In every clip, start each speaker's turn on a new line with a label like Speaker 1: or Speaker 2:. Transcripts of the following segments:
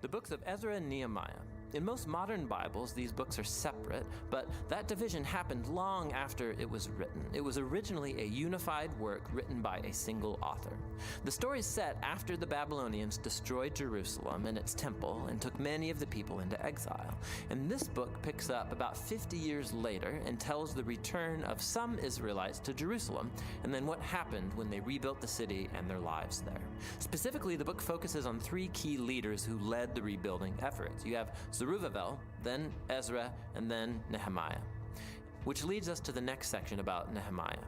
Speaker 1: The books of Ezra and Nehemiah. In most modern Bibles, these books are separate, but that division happened long after it was written. It was originally a unified work written by a single author. The story is set after the Babylonians destroyed Jerusalem and its temple and took many of the people into exile. And this book picks up about 50 years later and tells the return of some Israelites to Jerusalem, and then what happened when they rebuilt the city and their lives there. Specifically, the book focuses on three key leaders who led the rebuilding efforts. You have Zerubbabel, then Ezra, and then Nehemiah. Which leads us to the next section about Nehemiah.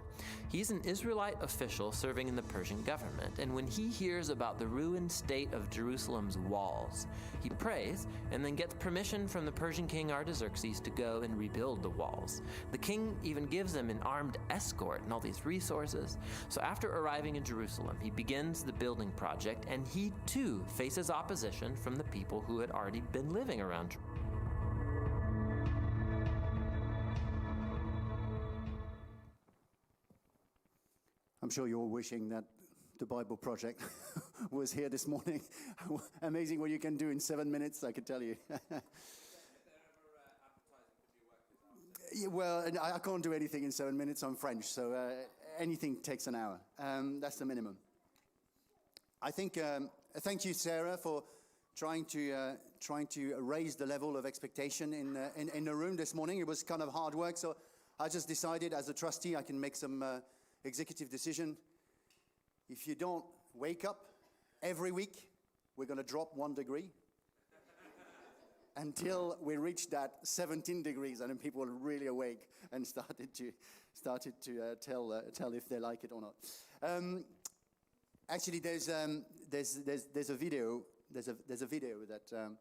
Speaker 1: He's an Israelite official serving in the Persian government, and when he hears about the ruined state of Jerusalem's walls, he prays and then gets permission from the Persian king Artaxerxes to go and rebuild the walls. The king even gives him an armed escort and all these resources. So after arriving in Jerusalem, he begins the building project, and he too faces opposition from the people who had already been living around Jerusalem.
Speaker 2: I'm sure you're all wishing that the Bible Project was here this morning. Amazing what you can do in 7 minutes, I can tell you. Yeah, well, and I can't do anything in 7 minutes. I'm French, so anything takes an hour. That's the minimum. I think, thank you, Sarah, for trying to raise the level of expectation in the room this morning. It was kind of hard work, so I just decided as a trustee I can make some executive decision. If you don't wake up every week, we're going to drop 1 degree until we reach that 17 degrees, and then people are really awake and started to tell if they like it or not. Actually, there's a video that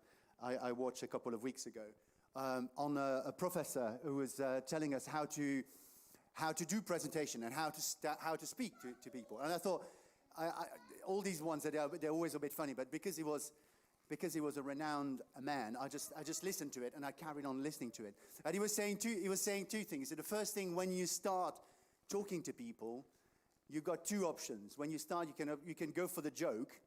Speaker 2: I watched a couple of weeks ago on a professor who was telling us how to do presentation and how to speak to people. And I thought, all these ones, they're always a bit funny, but because he was a renowned man, I just listened to it, and I carried on listening to it. And he was saying two things. So the first thing, when you start talking to people, you've got two options. When you start, you can go for the joke,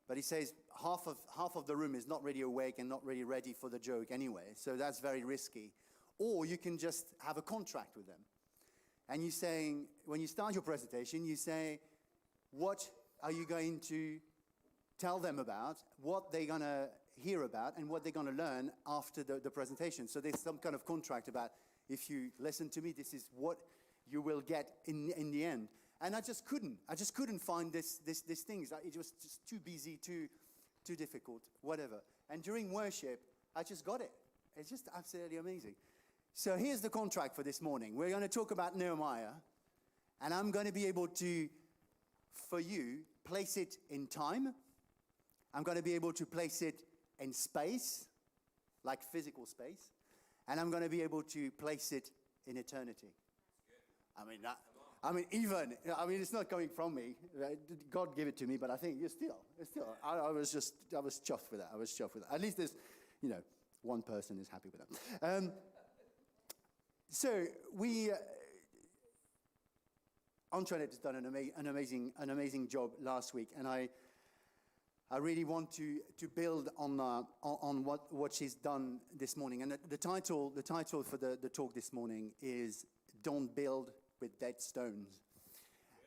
Speaker 2: but he says half of the room is not really awake and not really ready for the joke anyway, so that's very risky. Or you can just have a contract with them. And you're saying, when you start your presentation, you say, what are you going to tell them about, what they're going to hear about, and what they're going to learn after the presentation. So there's some kind of contract about, if you listen to me, this is what you will get in the end. And I just couldn't find these things. It was just too busy, too difficult, whatever. And during worship, I just got it. It's just absolutely amazing. So here's the contract for this morning. We're going to talk about Nehemiah, and I'm going to be able to, for you, place it in time. I'm going to be able to place it in space, like physical space, and I'm going to be able to place it in eternity. It's not coming from me. God gave it to me, but I think I was chuffed with that. At least there's, one person is happy with that. So Antoinette has done an amazing job last week, and I really want to build on what she's done this morning. And the title for the talk this morning is "Don't Build with Dead Stones,"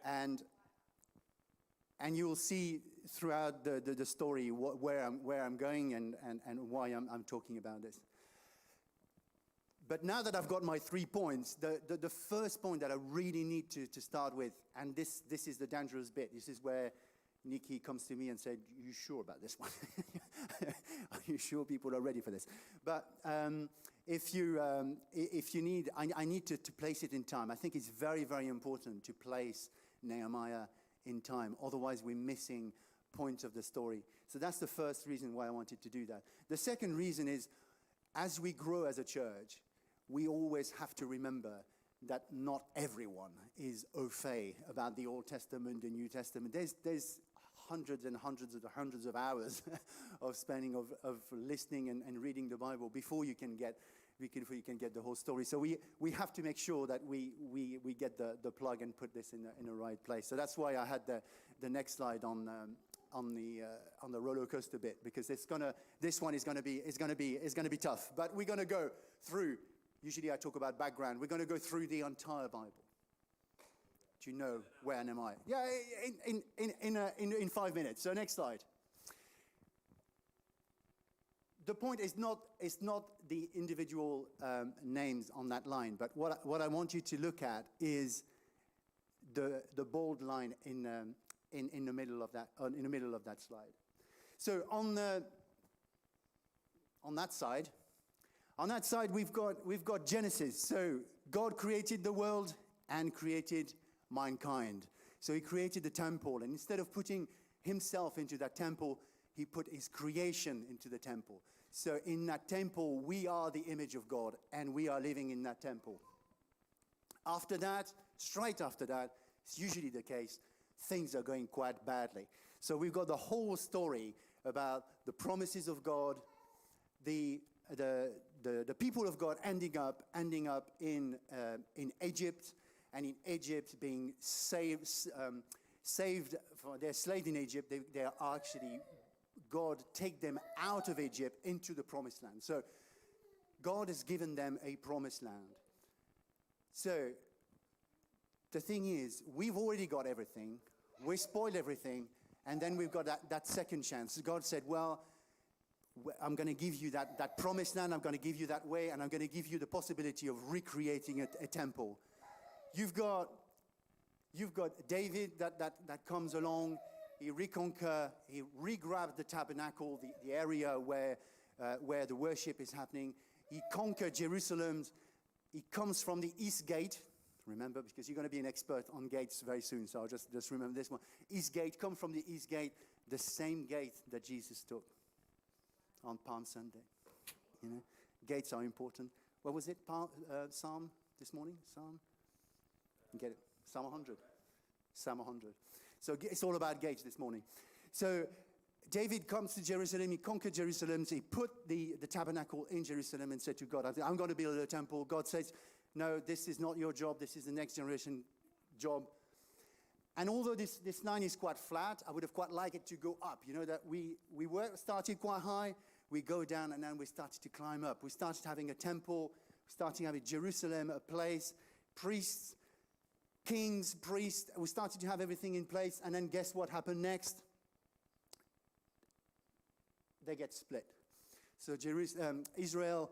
Speaker 2: and you will see throughout the story where I'm going and why I'm talking about this. But now that I've got my 3 points, the first point that I really need to start with, and this is the dangerous bit. This is where Nikki comes to me and said, "You sure about this one? Are you sure people are ready for this?" But if you need, I need to place it in time. I think it's very, very important to place Nehemiah in time. Otherwise, we're missing points of the story. So that's the first reason why I wanted to do that. The second reason is, as we grow as a church, we always have to remember that not everyone is au fait about the Old Testament, the New Testament. There's hundreds and hundreds of hours of spending of listening and reading the Bible before you can get the whole story. So we have to make sure that we get the plug and put this in the right place. So that's why I had the next slide on the roller coaster bit, because this one is gonna be tough. But we're gonna go through. Usually I talk about background. We're gonna go through the entire Bible. Do you know where am I? Yeah, in 5 minutes. So next slide. The point is not the individual names on that line, but what I want you to look at is the bold line in the middle of that slide. So on that side we've got Genesis. So God created the world and created mankind. So he created the temple, and instead of putting himself into that temple, he put his creation into the temple. So in that temple, we are the image of God, and we are living in that temple. After that, straight after that, it's usually the case, things are going quite badly. So we've got the whole story about the promises of God, the people of God ending up in Egypt, and in Egypt being saved for their slave in Egypt. They are actually, God take them out of Egypt into the promised land. So God has given them a promised land. So the thing is, we've already got everything. We spoiled everything. And then we've got that second chance. God said, well, I'm going to give you that promised land. I'm going to give you that way. And I'm going to give you the possibility of recreating a temple. You've got David that comes along. He re-grabbed the tabernacle, the area where the worship is happening. He conquered Jerusalem. He comes from the east gate. Remember, because you're going to be an expert on gates very soon, so I'll just remember this one. East gate, come from the east gate, the same gate that Jesus took on Palm Sunday. You know, gates are important. What was it? Psalm this morning? Psalm? Get it? Psalm 100. Psalm 100. So it's all about gates this morning. So David comes to Jerusalem. He conquered Jerusalem. So he put the tabernacle in Jerusalem and said to God, I'm going to build a temple. God says, no, this is not your job. This is the next generation job. And although this line is quite flat, I would have quite liked it to go up. You know, that we started quite high. We go down, and then we started to climb up. We started having a temple. We started having Jerusalem, a place, priests, kings, priests. We started to have everything in place. And then guess what happened next? They get split. So Israel,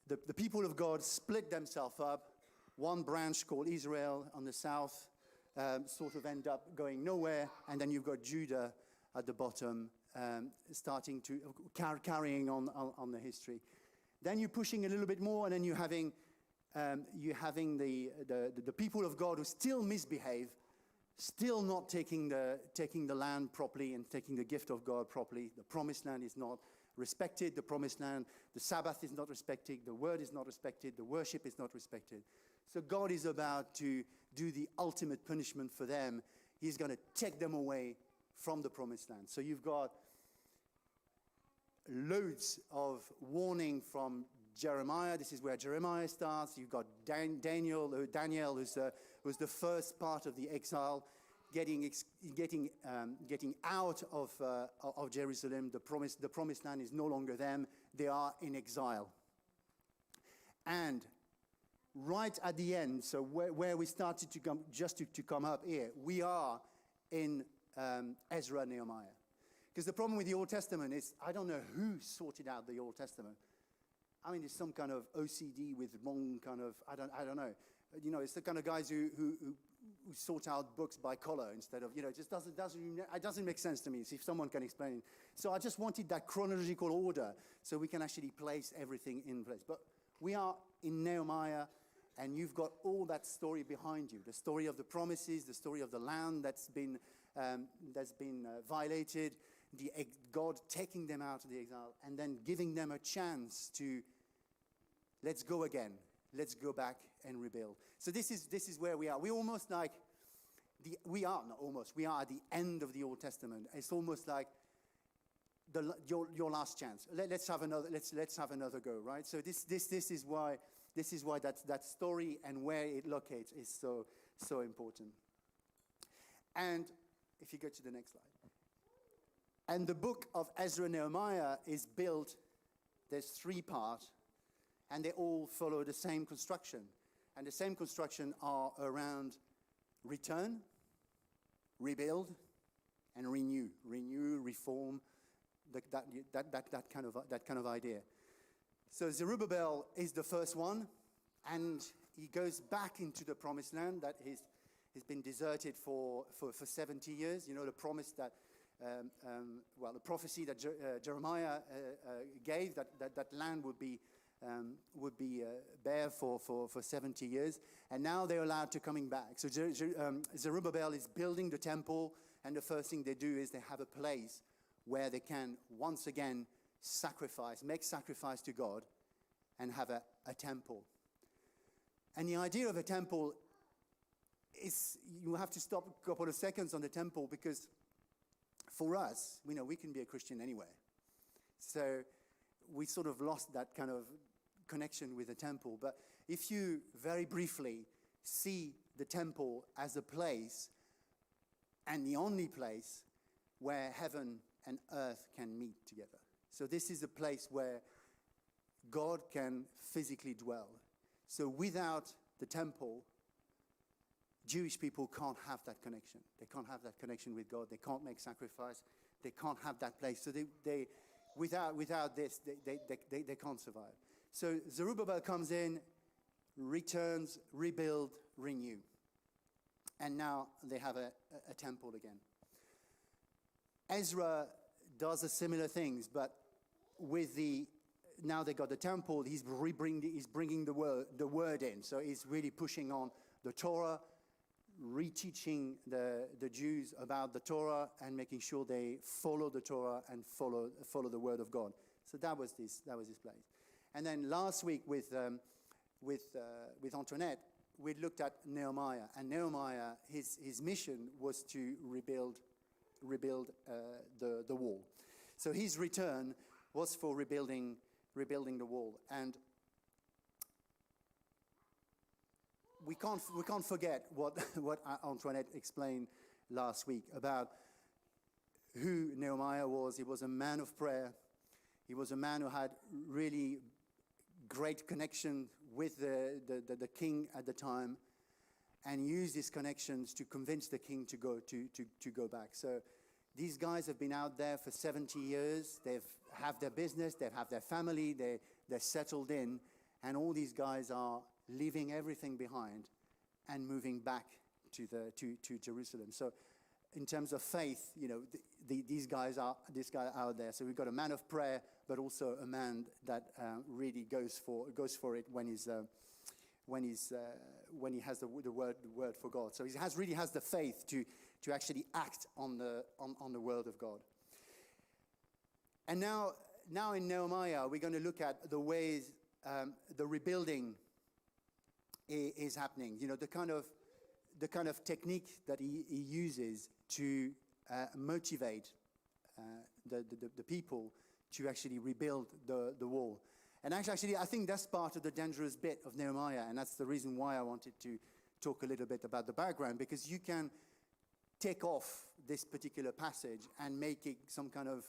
Speaker 2: the people of God split themselves up. One branch called Israel on the south sort of end up going nowhere. And then you've got Judah at the bottom, starting to carrying on the history. Then you're pushing a little bit more, and then you're having the people of God who still misbehave, still not taking the land properly and taking the gift of God properly. The promised land is not respected. The promised land, the Sabbath is not respected. The word is not respected. The worship is not respected. So God is about to do the ultimate punishment for them. He's going to take them away from the promised land. So you've got loads of warning from Jeremiah. This is where Jeremiah starts. You've got Daniel, who's the first part of the exile, getting out of Jerusalem. The promised land is no longer them. They are in exile. And right at the end, so where we started to come, just to come up here, we are in Ezra and Nehemiah. Because the problem with the Old Testament is, I don't know who sorted out the Old Testament. I mean, it's some kind of OCD with one kind of, I don't know. You know, it's the kind of guys who sort out books by color instead of, you know, it just doesn't make sense to me. So if someone can explain it. So I just wanted that chronological order so we can actually place everything in place. But we are in Nehemiah, and you've got all that story behind you. The story of the promises, the story of the land that's been violated, God taking them out of the exile, and then giving them a chance to, let's go again. Let's go back and rebuild. So this is where we are. We're almost like, we are at the end of the Old Testament. It's almost like your last chance. Let's have another go, right? So this is why that story and where it locates is so important. And if you go to the next slide. And the book of Ezra and Nehemiah is built, there's 3 parts, and they all follow the same construction. And the same construction are around return, rebuild, and renew. Renew, reform, that kind of idea. So Zerubbabel is the first one, and he goes back into the promised land that has been deserted for 70 years. You know, the promise that, the prophecy that Jeremiah gave, that land would be bare for 70 years, and now they're allowed to coming back. So Zerubbabel is building the temple, and the first thing they do is they have a place where they can once again make sacrifice to God, and have a temple. And the idea of a temple is, you have to stop a couple of seconds on the temple, because for us, we can be a Christian anywhere. So we sort of lost that kind of connection with the temple. But if you very briefly see the temple as a place, and the only place where heaven and earth can meet together. So this is a place where God can physically dwell. So without the temple, Jewish people can't have that connection. They can't have that connection with God. They can't make sacrifice. They can't have that place. So they without this, they can't survive. So Zerubbabel comes in, returns, rebuild, renew. And now they have a temple again. Ezra does a similar things, but now they got the temple, he's bringing the word in. So he's really pushing on the Torah, reteaching the Jews about the Torah, and making sure they follow the Torah and follow the word of God. So that was his place. And then last week with Antoinette, we looked at Nehemiah, and Nehemiah, his mission was to rebuild the wall. So his return was for rebuilding the wall, and we can't forget what Antoinette explained last week about who Nehemiah was. He was a man of prayer. He was a man who had really great connection with the king at the time, and used his connections to convince the king to go back. So these guys have been out there for 70 years. They have their business, they have their family, they're settled in, and all these guys are leaving everything behind and moving back to Jerusalem. So in terms of faith, these guys are out there. So we've got a man of prayer, but also a man that really goes for it when he has the word for God. So he really has the faith to actually act on the word of God. And now in Nehemiah, we're going to look at the ways the rebuilding is happening. The kind of technique that he uses to motivate the people to actually rebuild the wall. And actually, I think that's part of the dangerous bit of Nehemiah, and that's the reason why I wanted to talk a little bit about the background, because you can take off this particular passage and make it some kind of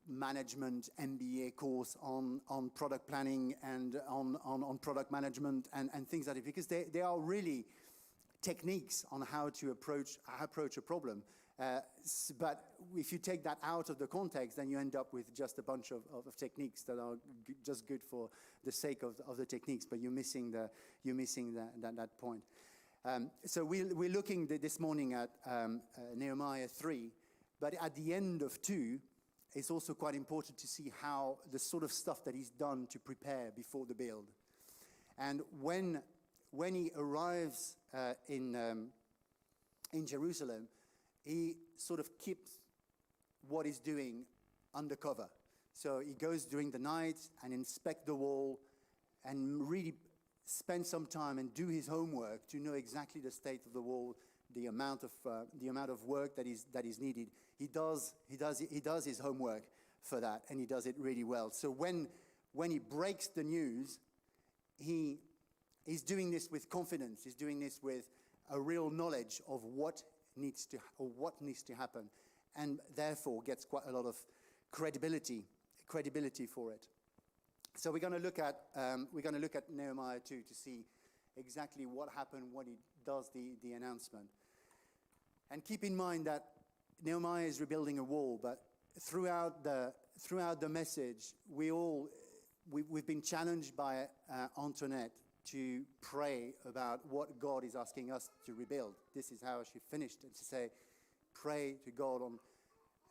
Speaker 2: management MBA course on product planning and on product management and things like that, because they are really techniques on how to approach a problem. But if you take that out of the context, then you end up with just a bunch of techniques that are just good for the sake of the techniques, but you're missing that point. So we're looking this morning at Nehemiah 3, but at the end of 2, it's also quite important to see how the sort of stuff that he's done to prepare before the build. And when he arrives in Jerusalem, he sort of keeps what he's doing undercover. So he goes during the night and inspect the wall and really spend some time and do his homework to know exactly the state of the wall, the amount of work that is needed. He does his homework for that, and he does it really well. So when he breaks the news, he's doing this with confidence. He's doing this with a real knowledge of what needs to happen, and therefore gets quite a lot of credibility for it. So we're going to look at Nehemiah 2 to see exactly what happened when he does the announcement. And keep in mind that Nehemiah is rebuilding a wall, but throughout the message, we've been challenged by Antoinette to pray about what God is asking us to rebuild. This is how she finished it, to say, pray to God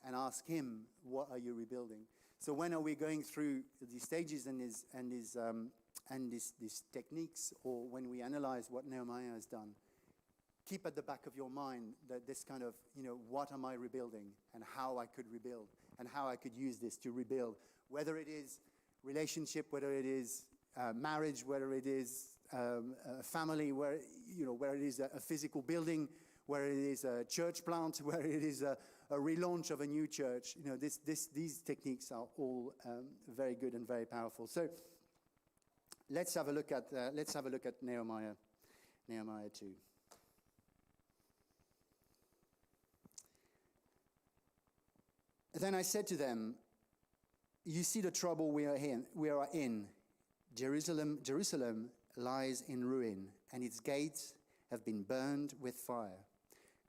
Speaker 2: and ask Him, what are you rebuilding? So when are we going through these stages and these techniques, or when we analyze what Nehemiah has done, keep at the back of your mind that this kind of, what am I rebuilding, and how I could rebuild, and how I could use this to rebuild, whether it is relationship, whether it is marriage, whether it is a family, where it is a physical building, where it is a church plant, where it is a relaunch of a new church. These techniques are all very good and very powerful. So let's have a look at Nehemiah 2. Then I said to them, you see the trouble we are in. Jerusalem lies in ruin, and its gates have been burned with fire.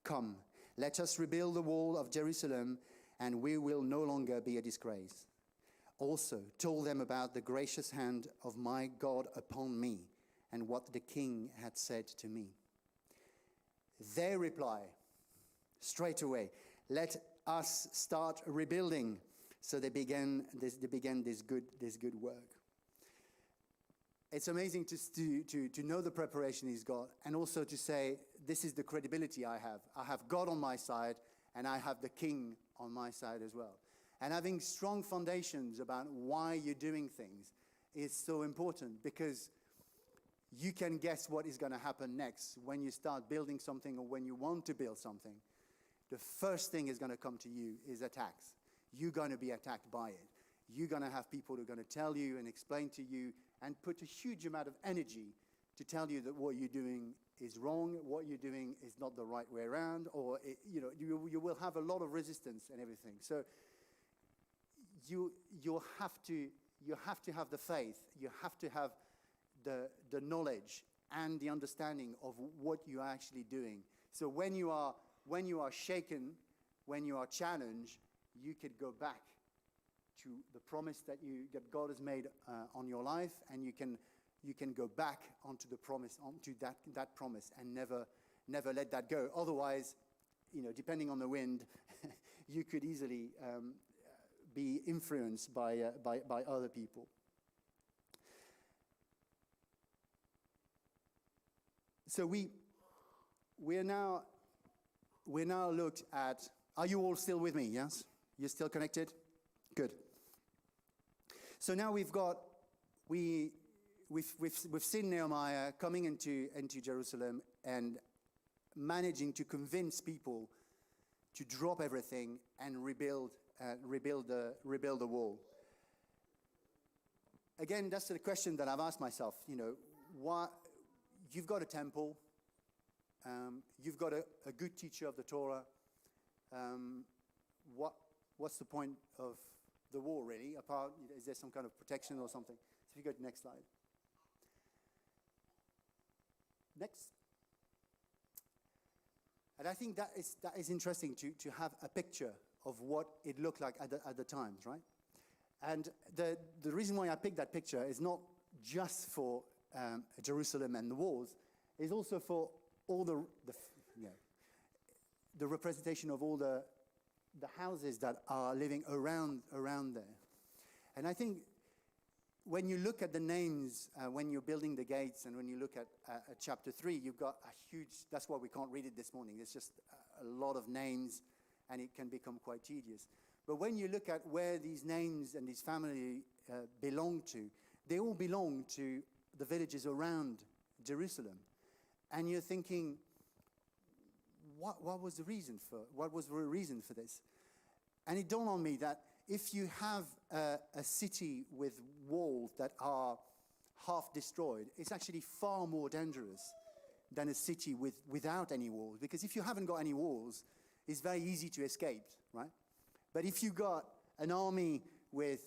Speaker 2: Come, let us rebuild the wall of Jerusalem, and we will no longer be a disgrace. Also told them about the gracious hand of my God upon me, and what the king had said to me. They reply straight away, let us start rebuilding. So they began this good work. It's amazing to know the preparation he's got, and also to say, this is the credibility I have. I have God on my side, and I have the king on my side as well. And having strong foundations about why you're doing things is so important, because you can guess what is going to happen next when you start building something, or when you want to build something. The first thing is going to come to you is attacks. You're going to be attacked by it. You're going to have people who are going to tell you and explain to you and put a huge amount of energy to tell you that what you're doing is wrong, what you're doing is not the right way around, or you will have a lot of resistance and everything. So you have to have the faith. You have to have the knowledge and the understanding of what you are actually doing. So when you are shaken, when you are challenged, you could go back to the promise that God has made on your life, and you can go back onto the promise, onto that promise, and never let that go. Otherwise, depending on the wind, you could easily be influenced by other people. So we're now looked at. Are you all still with me? Yes, you're still connected. Good. So now we've seen Nehemiah coming into Jerusalem and managing to convince people to drop everything and rebuild the wall. Again, that's the question that I've asked myself. Why you've got a temple, you've got a good teacher of the Torah. What's the point of the wall, really? Apart, is there some kind of protection or something? So if you go to the next slide. Next. And I think that is interesting to have a picture of what it looked like at the times, right? And the reason why I picked that picture is not just for Jerusalem and the walls, it's also for all the representation of all the houses that are living around there. And I think when you look at the names, when you're building the gates, and when you look at chapter 3, you've got a huge, that's why we can't read it this morning. There's just a lot of names, and it can become quite tedious. But when you look at where these names and these families belong to, they all belong to the villages around Jerusalem. And you're thinking, what was the reason for this? And it dawned on me that if you have a city with walls that are half destroyed, it's actually far more dangerous than a city without any walls. Because if you haven't got any walls, it's very easy to escape, right? But if you got an army with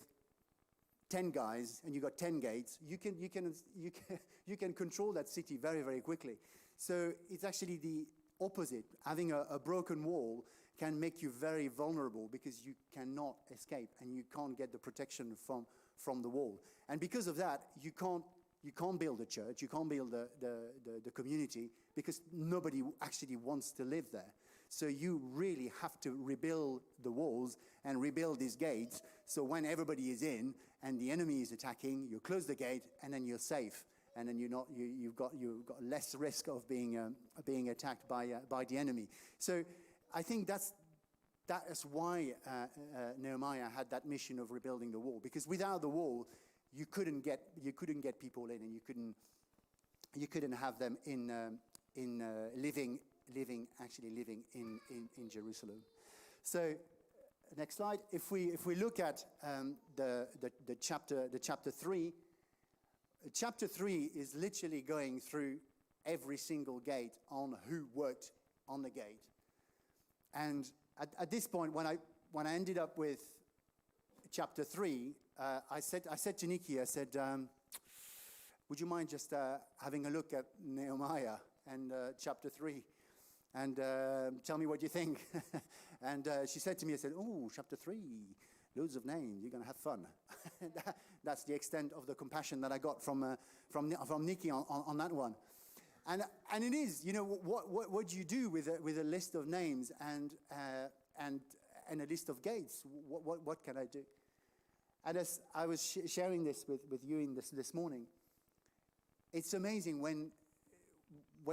Speaker 2: 10 guys and you got 10 gates, you can control that city very, very quickly. So it's actually the opposite. Having a broken wall can make you very vulnerable because you cannot escape and you can't get the protection from the wall. And because of that, you can't build a church, you can't build the community because nobody actually wants to live there. So you really have to rebuild the walls and rebuild these gates. So when everybody is in and the enemy is attacking, you close the gate and then you're safe. And then you've got less risk of being attacked by the enemy. So I think that is why Nehemiah had that mission of rebuilding the wall. Because without the wall, you couldn't get people in, and you couldn't have them living in Jerusalem. So next slide. If we look at the chapter 3. Chapter 3 is literally going through every single gate on who worked on the gate. And at this point, when I ended up with chapter 3, I said to Nikki, I said, would you mind just having a look at Nehemiah and chapter 3 and tell me what you think? And she said to me, I said, oh, chapter 3, loads of names, you're going to have fun. That's the extent of the compassion that I got from Nikki on that one. And it is, what do you do with a list of names and a list of gates? What can I do? And as I was sharing this with you this morning, it's amazing when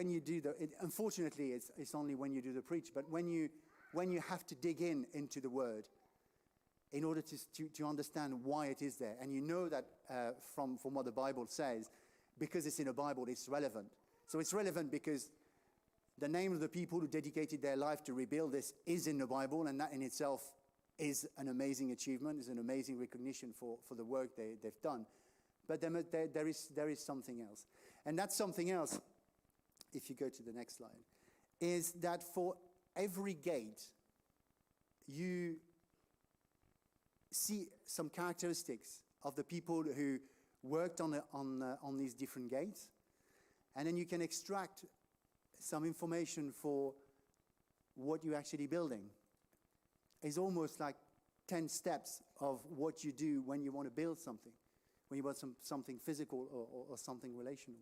Speaker 2: you do unfortunately, it's only when you do the preach, but when you have to dig into the word, in order to understand why it is there. And you know that from what the Bible says, because it's in the Bible, it's relevant. So it's relevant because the name of the people who dedicated their life to rebuild this is in the Bible, and that in itself is an amazing achievement, is an amazing recognition for the work they've done. But there is something else. And that something else, if you go to the next slide, is that for every gate, you see some characteristics of the people who worked on these different gates, and then you can extract some information for what you're actually building. It's almost like 10 steps of what you do when you want to build something, when you want something physical or something relational.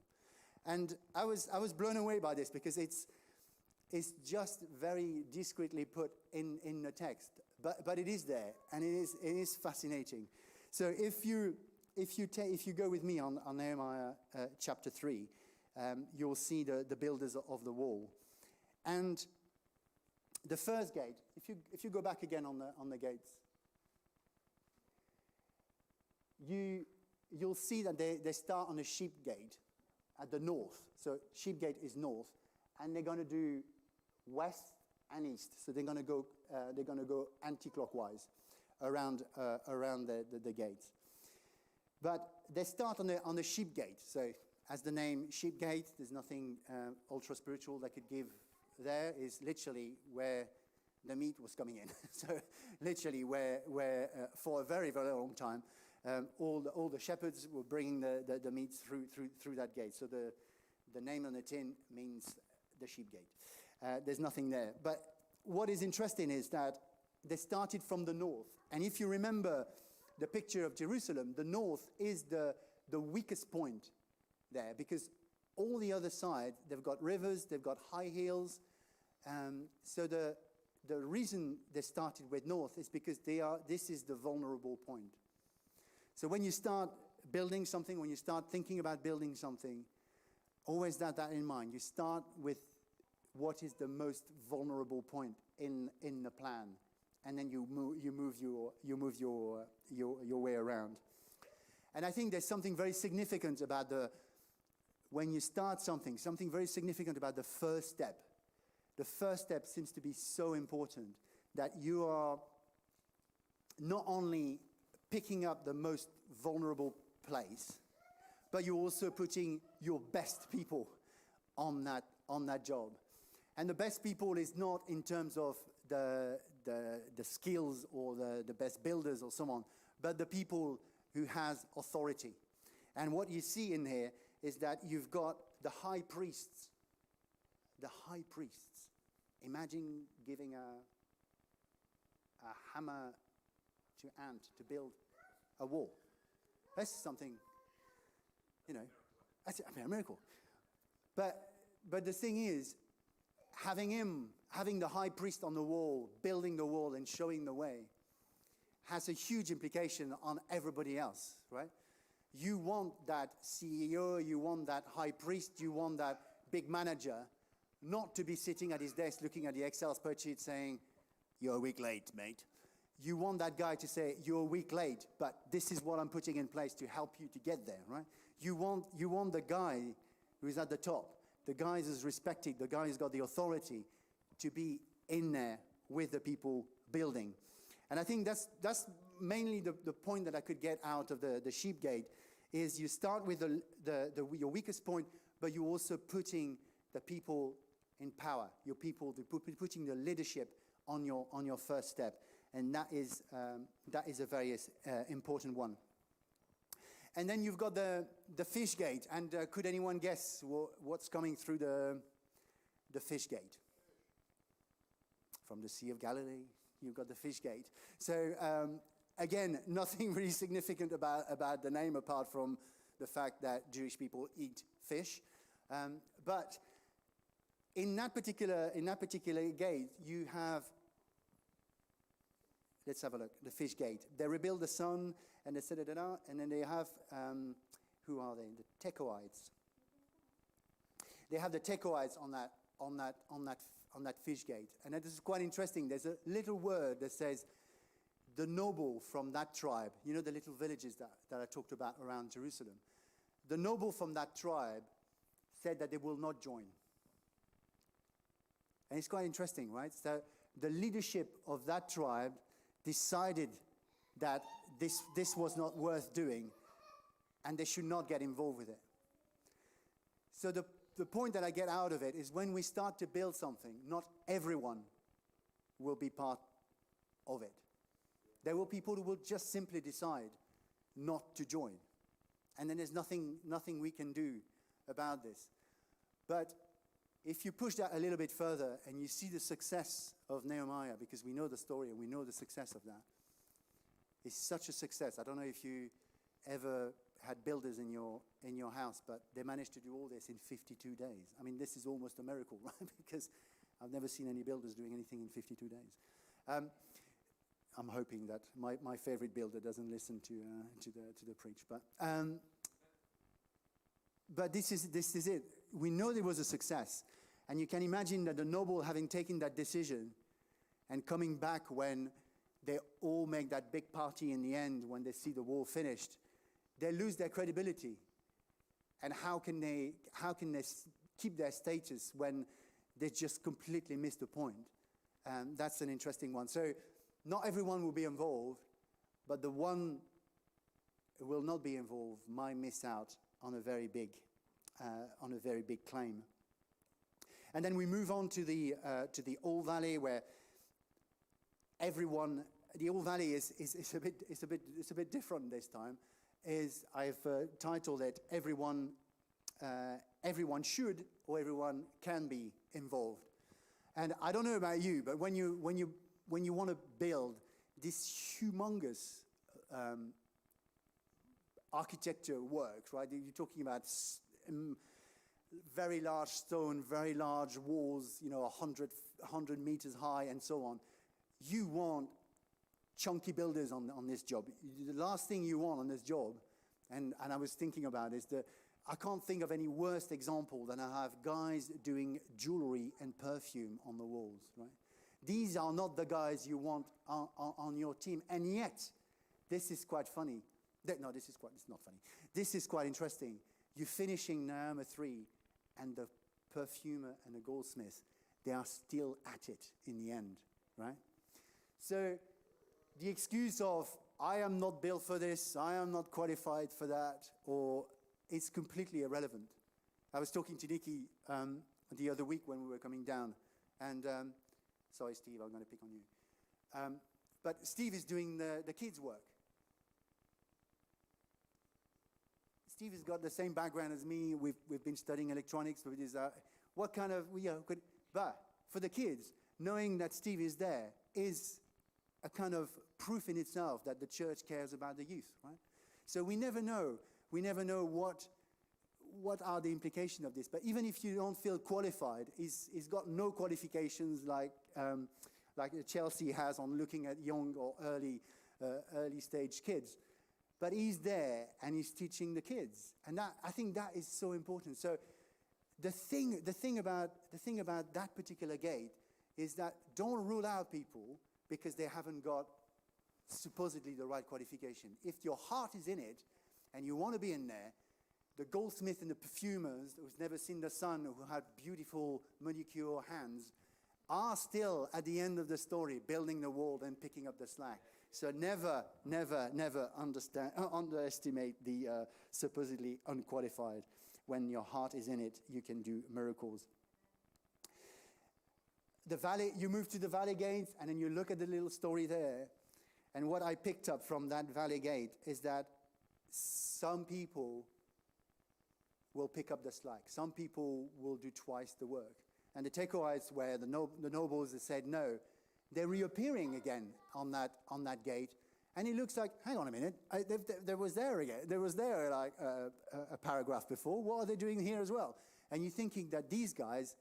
Speaker 2: And I was blown away by this because it's just very discreetly put in the text. But it is there, and it is fascinating. So if you go with me on Nehemiah chapter 3, you'll see the builders of the wall. And the first gate, if you go back again on the gates, you'll see that they start on a sheep gate at the north. So sheep gate is north, and they're going to do west and east. So they're going to go anti-clockwise around the gates. But they start on the sheep gate. So as the name sheep gate, there's nothing ultra spiritual that could give there. Is literally where the meat was coming in. So literally where for a very, very long time, all the shepherds were bringing the meat through that gate. So the name on the tin means the sheep gate. There's nothing there. But what is interesting is that they started from the north. And if you remember the picture of Jerusalem, the north is the weakest point there, because all the other side, they've got rivers, they've got high hills. So the reason they started with north is because this is the vulnerable point. So when you start building something, when you start thinking about building something, always that in mind. You start with what is the most vulnerable point in the plan, and then you move your way around. And I think there's something very significant about when you start something very significant about the first step. The first step seems to be so important, that you are not only picking up the most vulnerable place, but you're also putting your best people on that job. And the best people is not in terms of the skills or the best builders or so on, but the people who has authority. And what you see in here is that you've got the high priests. The high priests. Imagine giving a hammer to ant to build a wall. That's something, that's a miracle. But the thing is, having the high priest on the wall, building the wall and showing the way, has a huge implication on everybody else, right? You want that CEO, you want that high priest, you want that big manager not to be sitting at his desk looking at the Excel spreadsheet saying, "You're a week late, mate." You want that guy to say, "You're a week late, but this is what I'm putting in place to help you to get there," right? You want the guy who is at the top, the guy who's respected, the guy who's got the authority to be in there with the people building. And I think that's mainly the point that I could get out of the sheep gate, is you start with your weakest point, but you're also putting the people in power. Your people, putting the leadership on your first step, and that is a very important one. And then you've got the fish gate, and could anyone guess what's coming through the fish gate? From the Sea of Galilee, you've got the fish gate. So again, nothing really significant about the name apart from the fact that Jewish people eat fish. But in that particular gate, you have, let's have a look, the fish gate. They rebuild the sun, and they set it out, and then they have, who are they? The Tekoites. They have the Tekoites on that fish gate, and it is quite interesting. There's a little word that says, the noble from that tribe. You know the little villages that I talked about around Jerusalem. The noble from that tribe said that they will not join. And it's quite interesting, right? So the leadership of that tribe decided that this was not worth doing, and they should not get involved with it. So the point that I get out of it is, when we start to build something, not everyone will be part of it. There will be people who will just simply decide not to join. And then there's nothing we can do about this. But if you push that a little bit further and you see the success of Nehemiah, because we know the story and we know the success of that, it's such a success. I don't know if you ever had builders in your house, but they managed to do all this in 52 days. I mean, this is almost a miracle, right? Because I've never seen any builders doing anything in 52 days. I'm hoping that my favorite builder doesn't listen to the preach, but this is it. We know there was a success, and you can imagine that the noble, having taken that decision and coming back when they all make that big party in the end, when they see the wall finished, they lose their credibility. And how can they keep their status when they just completely miss the point? That's an interesting one. So not everyone will be involved, but the one who will not be involved might miss out on a very big claim. And then we move on to the Old Valley, where everyone. The Old Valley is a bit different this time. I've titled it everyone should, or everyone can be involved. And I don't know about you, but when you want to build this humongous architecture works, right? You're talking about very large stone, very large walls, 100 meters high, and so on. You want chunky builders on this job. The last thing you want on this job, and I was thinking about, is I can't think of any worse example than I have guys doing jewelry and perfume on the walls, right? These are not the guys you want on your team, and yet, this is quite funny. It's not funny. This is quite interesting. You're finishing Nehemiah 3, and the perfumer and the goldsmith, they are still at it in the end, right? So the excuse of, I am not built for this, I am not qualified for that, or it's completely irrelevant. I was talking to Nikki the other week when we were coming down, And sorry, Steve, I'm going to pick on you. But Steve is doing the kids' work. Steve has got the same background as me. We've been studying electronics. What kind of, but for the kids, knowing that Steve is there is a kind of proof in itself that the church cares about the youth, right? So we never know. We never know what are the implications of this. But even if you don't feel qualified, he's got no qualifications like Chelsea has on looking at young or early stage kids. But he's there and he's teaching the kids, and I think that is so important. So the thing about that particular gate is that don't rule out people because they haven't got supposedly the right qualification. If your heart is in it and you want to be in there, the goldsmith and the perfumers who's never seen the sun, who had beautiful manicure hands, are still at the end of the story building the wall and picking up the slack. So never underestimate the supposedly unqualified. When your heart is in it, you can do miracles. The valley, you move to the valley gate, and then you look at the little story there. And what I picked up from that valley gate is that some people will pick up the slack. Some people will do twice the work. And the Tekoites, where the nobles said no, they're reappearing again on that gate, and it looks like, hang on a minute, there was like a paragraph before. What are they doing here as well? And you're thinking that these guys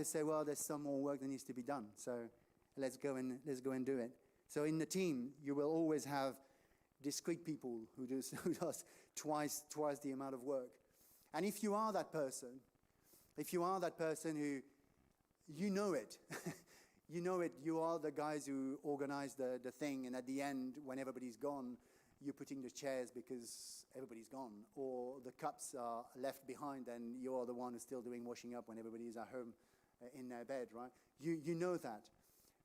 Speaker 2: say, well, there's some more work that needs to be done, so let's go and do it. So in the team, you will always have discreet people who does twice the amount of work. And if you are that person who, you know it. You know it, you are the guys who organize the thing, and at the end, when everybody's gone, you're putting the chairs because everybody's gone, or the cups are left behind and you're the one who's still doing washing up when everybody's at home in their bed, right? You know that.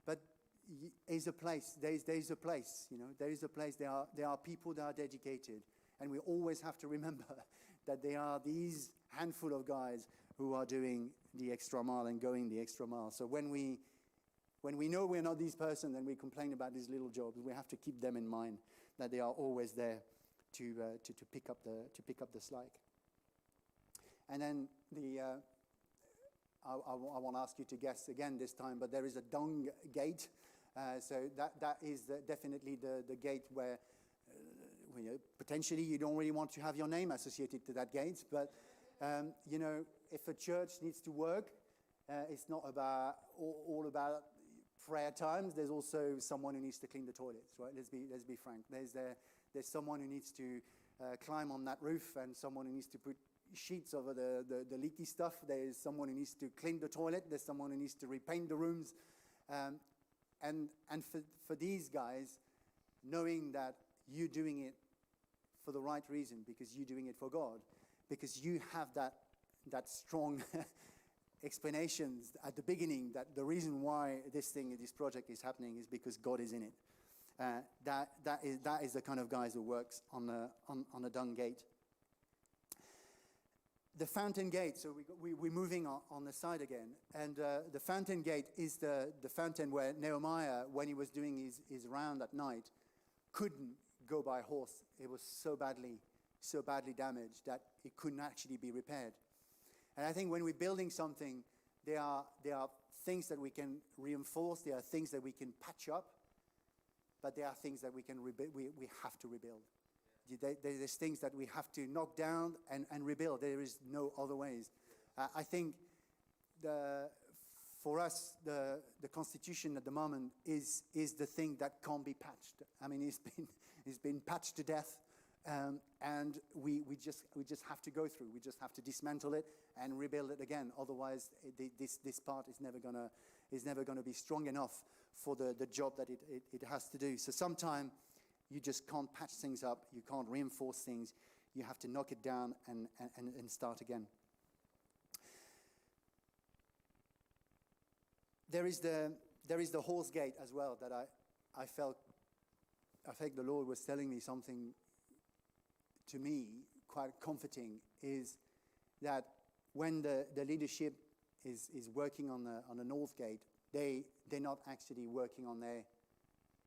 Speaker 2: But there's a place, there is a place, there is a place, there are people that are dedicated, and we always have to remember that there are these handful of guys who are doing the extra mile and going the extra mile. So when we know we're not these person and we complain about these little jobs, we have to keep them in mind that they are always there to pick up the slack. And then I want to ask you to guess again this time, but there is a dung gate. So that is definitely the gate where potentially you don't really want to have your name associated to that gate, but if a church needs to work, it's not about all about prayer times. There's also someone who needs to clean the toilets, right? Let's be frank. There's someone who needs to climb on that roof, and someone who needs to put sheets over the leaky stuff. There's someone who needs to clean the toilet. There's someone who needs to repaint the rooms. And for these guys, knowing that you're doing it for the right reason, because you're doing it for God, because you have that strong explanations at the beginning that the reason why this project is happening is because God is in it. That is the kind of guys who works on a dung gate. The fountain gate, so we're moving on the side again, and the fountain gate is the fountain where Nehemiah, when he was doing his round at night, couldn't go by horse. It was so badly damaged that it couldn't actually be repaired. And I think when we're building something, there are things that we can reinforce, there are things that we can patch up, but there are things that we have to rebuild. There's things that we have to knock down and rebuild. There is no other ways. I think for us, the Constitution at the moment is the thing that can't be patched. I mean, it's been patched to death. And we just have to go through. We just have to dismantle it and rebuild it again. Otherwise, this part is never gonna be strong enough for the job that it has to do. So sometimes you just can't patch things up. You can't reinforce things. You have to knock it down and start again. There is the horse gate as well that I felt the Lord was telling me something. To me, quite comforting, is that when the leadership is working on the north gate, they're not actually working on their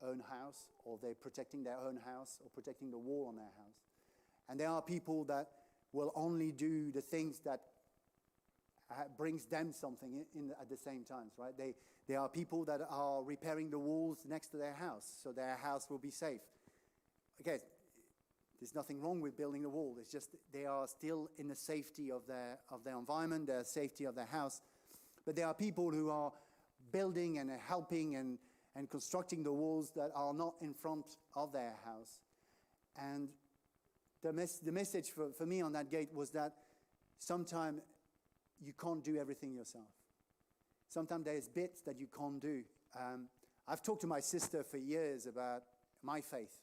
Speaker 2: own house, or they're protecting their own house, or protecting the wall on their house. And there are people that will only do the things that brings them something at the same time, right? There are people that are repairing the walls next to their house, so their house will be safe. Okay, there's nothing wrong with building a wall. It's just they are still in the safety of their environment, their safety of their house. But there are people who are building and helping and constructing the walls that are not in front of their house. And the message for me on that gate was that sometimes you can't do everything yourself. Sometimes there's bits that you can't do. I've talked to my sister for years about my faith.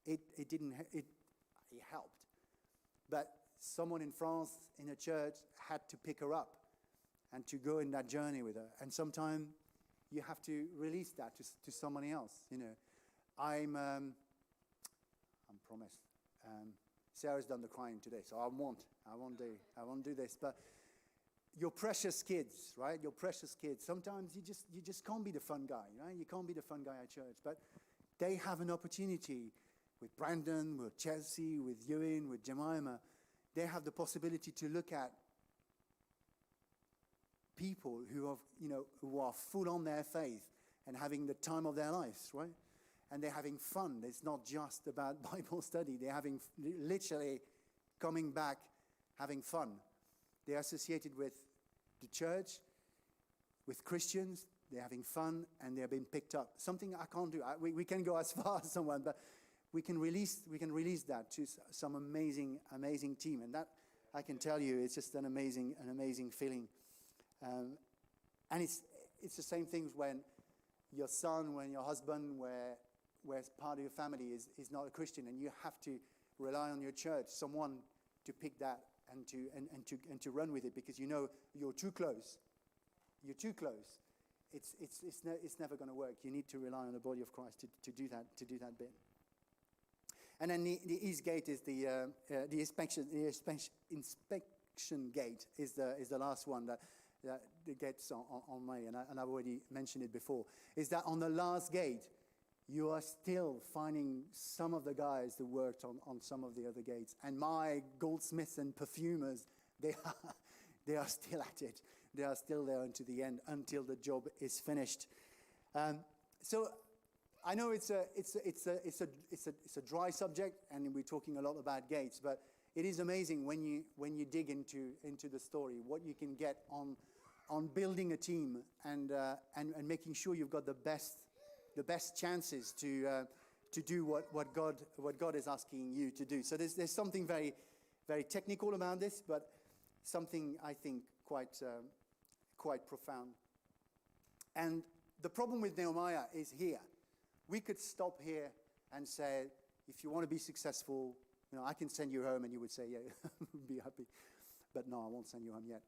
Speaker 2: It helped. But someone in France, in a church, had to pick her up and to go in that journey with her. And sometimes you have to release that to somebody else. You know, I'm promised. Sarah's done the crying today, so I won't do this. But your precious kids, right? Your precious kids. Sometimes you just can't be the fun guy, right? You can't be the fun guy at church. But they have an opportunity with Brandon, with Chelsea, with Ewan, with Jemima. They have the possibility to look at people who are full on their faith and having the time of their lives, right? And they're having fun. It's not just about Bible study. They're having literally coming back, having fun. They're associated with the church, with Christians. They're having fun, and they're being picked up. Something I can't do. We can go as far as someone, but we can release that to some amazing team. And that, I can tell you, it's just an amazing feeling. And it's the same things when your son, when your husband, where part of your family is not a Christian, and you have to rely on your church, someone to pick that and to run with it, because you know you're too close. You're too close. It's never going to work. You need to rely on the body of Christ to do that bit. And then the east gate is the inspection gate is the last one that gets on me, and I've already mentioned it before. Is that on the last gate, you are still finding some of the guys that worked on some of the other gates. And my goldsmiths and perfumers, they are still at it. They are still there until the end, until the job is finished. So I know it's a dry subject, and we're talking a lot about gates, but it is amazing when you dig into the story, what you can get on building a team and making sure you've got the best chances to do what God is asking you to do. So there's something very, very technical about this, but something I think quite profound. And the problem with Nehemiah is here. We could stop here and say, if you want to be successful, I can send you home, and you would say, yeah, be happy. But no, I won't send you home yet.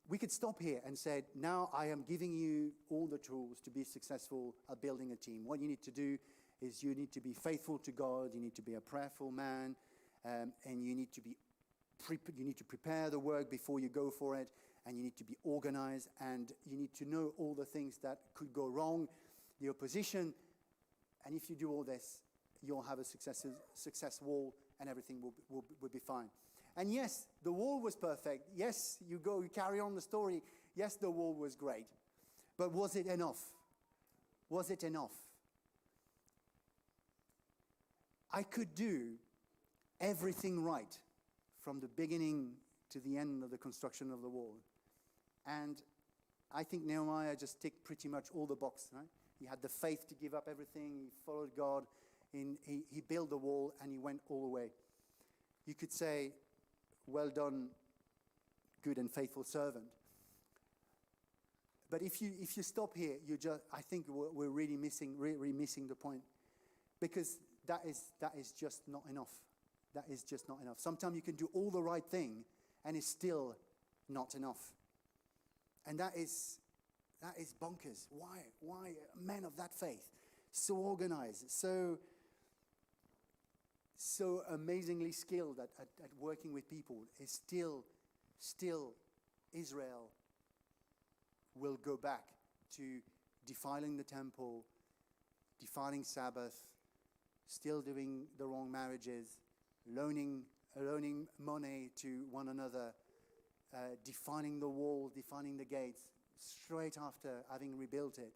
Speaker 2: We could stop here and say, now I am giving you all the tools to be successful at building a team. What you need to do is you need to be faithful to God, you need to be a prayerful man, and you need to prepare the work before you go for it, and you need to be organized, and you need to know all the things that could go wrong, the opposition, and if you do all this, you'll have a success wall, and everything will be fine. And yes, the wall was perfect. Yes, you carry on the story. Yes, the wall was great. But was it enough? Was it enough? I could do everything right from the beginning to the end of the construction of the wall. And I think Nehemiah just ticked pretty much all the boxes, right? He had the faith to give up everything. He followed God. He built the wall, and he went all the way. You could say, well done, good and faithful servant. But if you stop here, I think we're really missing the point, because that is just not enough. That is just not enough. Sometimes you can do all the right thing, and it's still not enough. And that is bonkers. Why men of that faith, so organized, so amazingly skilled at working with people, is still Israel will go back to defiling the temple, defiling Sabbath, still doing the wrong marriages, loaning money to one another, defining the wall, defining the gates, straight after having rebuilt it.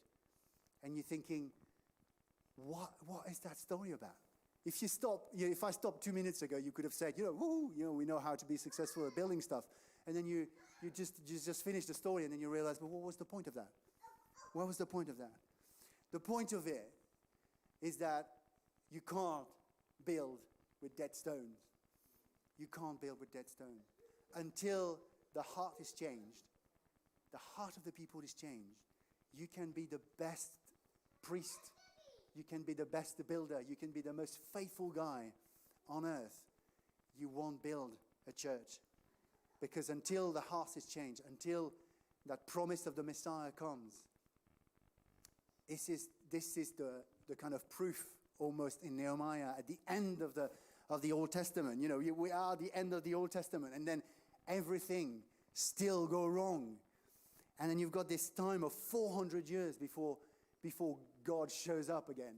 Speaker 2: And you're thinking, what is that story about? If I stopped 2 minutes ago, you could have said, we know how to be successful at building stuff. And then you just finished the story, and then you realize, well, what was the point of that? What was the point of that? The point of it is that you can't build with dead stones. You can't build with dead stones. Until the heart is changed, the heart of the people is changed, you can be the best priest, you can be the best builder, you can be the most faithful guy on earth. You won't build a church. Because until the heart is changed, until that promise of the Messiah comes, this is the kind of proof almost in Nehemiah at the end of the Old Testament. We are at the end of the Old Testament, and then everything still go wrong. And then you've got this time of 400 years before God shows up again.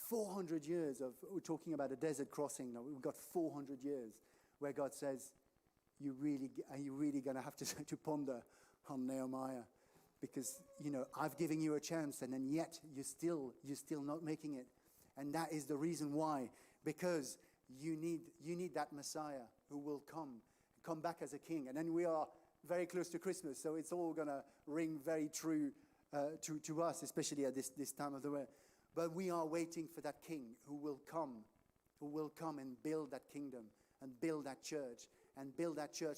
Speaker 2: 400 years of, we're talking about a desert crossing now. We've got 400 years where God says, are you really going to have to ponder on Nehemiah? Because, I've given you a chance, and then yet you're still not making it. And that is the reason why. Because you need that Messiah who will come back as a king. And then we are very close to Christmas, so it's all going to ring very true to us, especially at this time of the year. But we are waiting for that king who will come and build that kingdom and build that church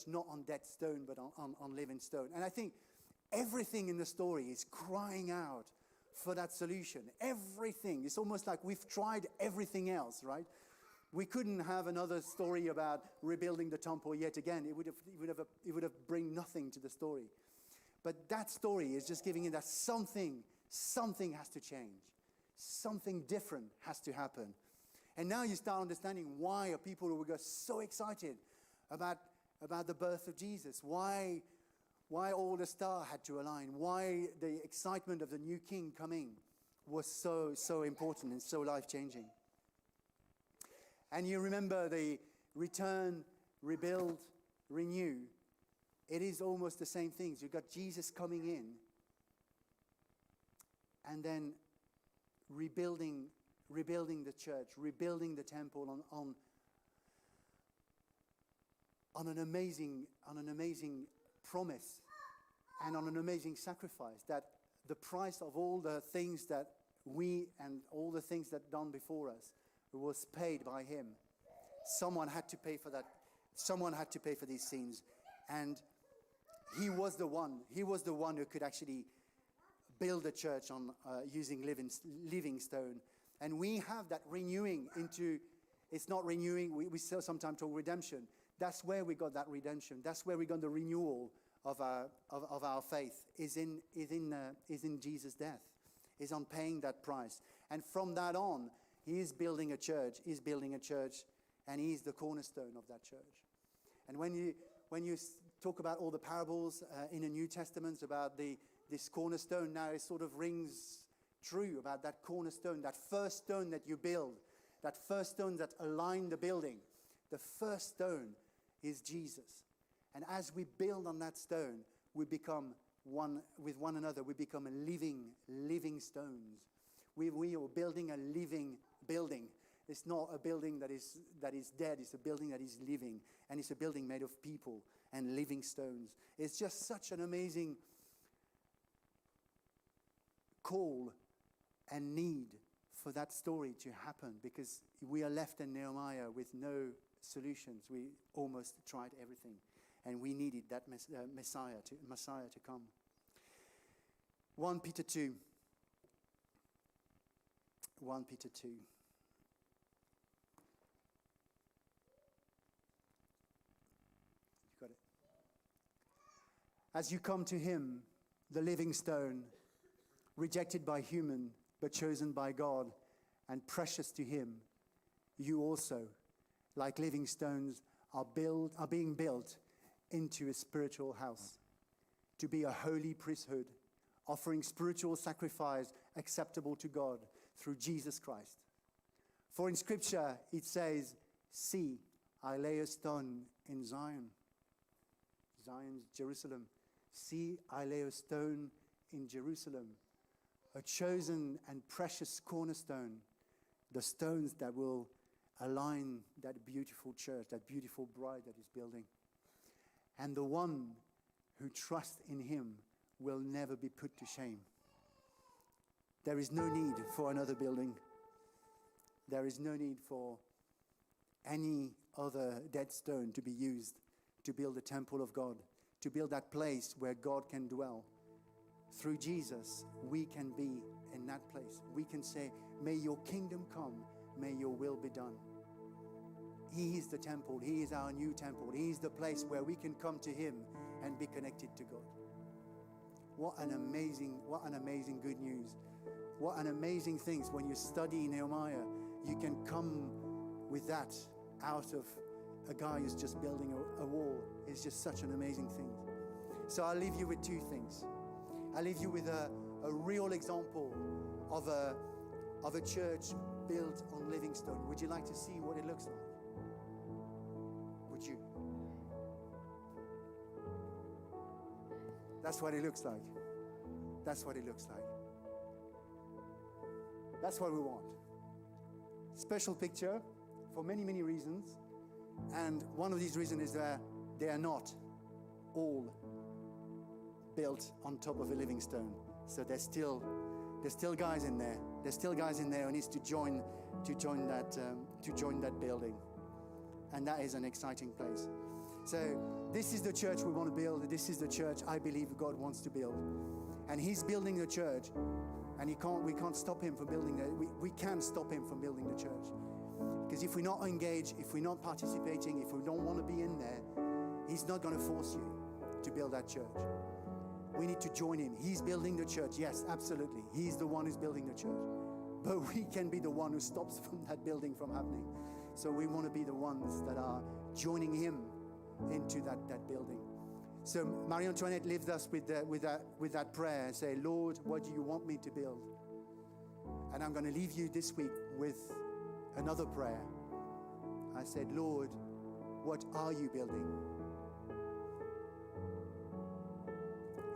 Speaker 2: not on dead stone, but on living stone. And I think everything in the story is crying out for that solution. Everything. It's almost like we've tried everything else, right? We couldn't have another story about rebuilding the temple yet again. It would have bring nothing to the story. But that story is just giving it that something has to change. Something different has to happen. And now you start understanding why people who were so excited about the birth of Jesus, why all the stars had to align, why the excitement of the new king coming was so important and so life-changing. And you remember the return, rebuild, renew. It is almost the same things. You've got Jesus coming in and then rebuilding the church, rebuilding the temple on an amazing promise and on an amazing sacrifice, that the price of all the things that we and all the things that done before us was paid by him. Someone had to pay for that. Someone had to pay for these sins. And he was the one who could actually build a church on using living stone. And we have that renewing into, it's not renewing, we still sometimes talk redemption. That's where we got that redemption. That's where we got the renewal of our faith, is in Jesus' death, is on paying that price. And from that on, he is building a church, and he is the cornerstone of that church. And when you talk about all the parables in the New Testament about this cornerstone, now it sort of rings true about that cornerstone, that first stone that you build, that first stone that align the building. The first stone is Jesus. And as we build on that stone, we become one with one another. We become living stones. We are building a living building. It's not a building that is dead. It's a building that is living. And it's a building made of people and living stones. It's just such an amazing call and need for that story to happen, because we are left in Nehemiah with no solutions. We almost tried everything. And we needed that Messiah to come. 1 Peter 2. 1 Peter 2. You got it. As you come to him, the living stone, rejected by human, but chosen by God, and precious to him, you also, like living stones, are being built into a spiritual house, to be a holy priesthood, offering spiritual sacrifice acceptable to God through Jesus Christ. For in Scripture it says, "See, I lay a stone in Zion." Zion's Jerusalem. "See, I lay a stone in Jerusalem, a chosen and precious cornerstone, the stones that will align that beautiful church, that beautiful bride that is building. And the one who trusts in him will never be put to shame." There is no need for another building. There is no need for any other dead stone to be used to build the temple of God, to build that place where God can dwell. Through Jesus, we can be in that place. We can say, "May your kingdom come, may your will be done." He is the temple. He is our new temple. He is the place where we can come to him and be connected to God. What an amazing good news. What an amazing things when you study Nehemiah, you can come with that out of a guy who's just building a wall. It's just such an amazing thing. So I'll leave you with two things. I'll leave you with a real example of a church built on living stone. Would you like to see what it looks like? Would you? That's what it looks like. That's what it looks like. That's what we want. Special picture for many, many reasons. And one of these reasons is that they are not all built on top of a living stone. So there's still guys in there. There's still guys in there who needs to join that building. And that is an exciting place. So this is the church we want to build. This is the church I believe God wants to build. And he's building the church. And we can't stop him from building it. We can stop him from building the church. Because if we're not engaged, if we're not participating, if we don't want to be in there, he's not going to force you to build that church. We need to join him. He's building the church. Yes, absolutely. He's the one who's building the church. But we can be the one who stops from that building from happening. So we want to be the ones that are joining him into that building. So Marie Antoinette left us with that prayer and say, "Lord, what do you want me to build?" And I'm going to leave you this week with another prayer. I said, "Lord, what are you building?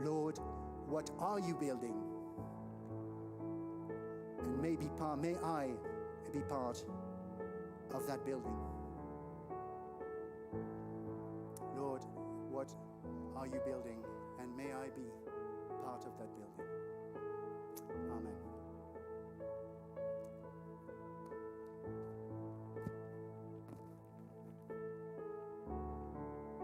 Speaker 2: Lord, what are you building? And may I be part of that building. Lord, what are you building? And may I be part of that building."